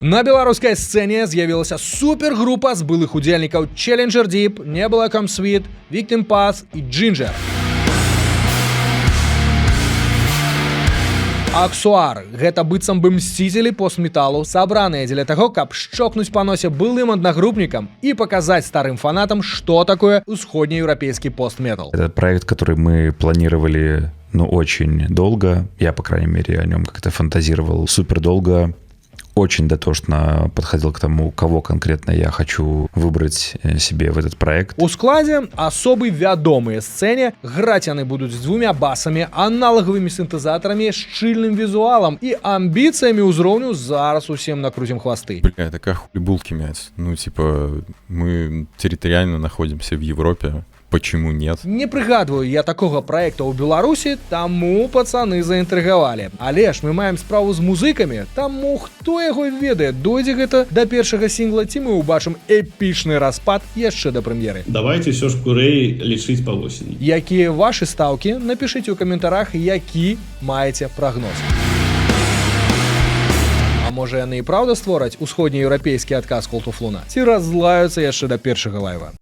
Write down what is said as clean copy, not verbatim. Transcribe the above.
На беларускай сцэне з'явілася супергрупа з былых удзельнікаў Challenger Deep, Nebula Come Sweet, Victim Path і Ginger. Аксуар – гэта быццам бы мсцителі постметалу, сабраныя дзеля таго, каб шчокнуць па носе былым аднагрупнікам і паказаць старым фанатам, што такое усходнееўрапейскі постметал. Это проект, который мы планировали, очень долго. Я, по крайней мере, о нем как-то фантазировал супер долго. Очень дотошно подходил к тому, кого конкретно я хочу выбрать себе в этот проект. У складзе асобы вядомыя сцэне, граць яны будуць з двумя басамі, аналагавымі сінтэзатарамі, шчыльным візуалам і амбіцыямі ўзроўню зараз усім накрутим хвасты. Бля, такая хули булки мять. Мы территориально находимся в Европе. Почему нет? Не прыгадваю я такога праекта ў Беларусі, таму пацаны заінтрыгавалі. Але ж мы маем справу з музыкамі, таму хто яго ведае, дойдзе гэта да першага сінгла, ці мы ўбачым эпічны распад яшчэ да прэм'еры. Давайте ўсё ж курэй лічыць па восені. Якія вашы стаўкі? Напішыце ў каментарах, які маеце прагноз. А можа яны і праўда створаць усходнееўрапейскі адказ Cult of Luna? Ці разлаюцца яшчэ да першага лайва?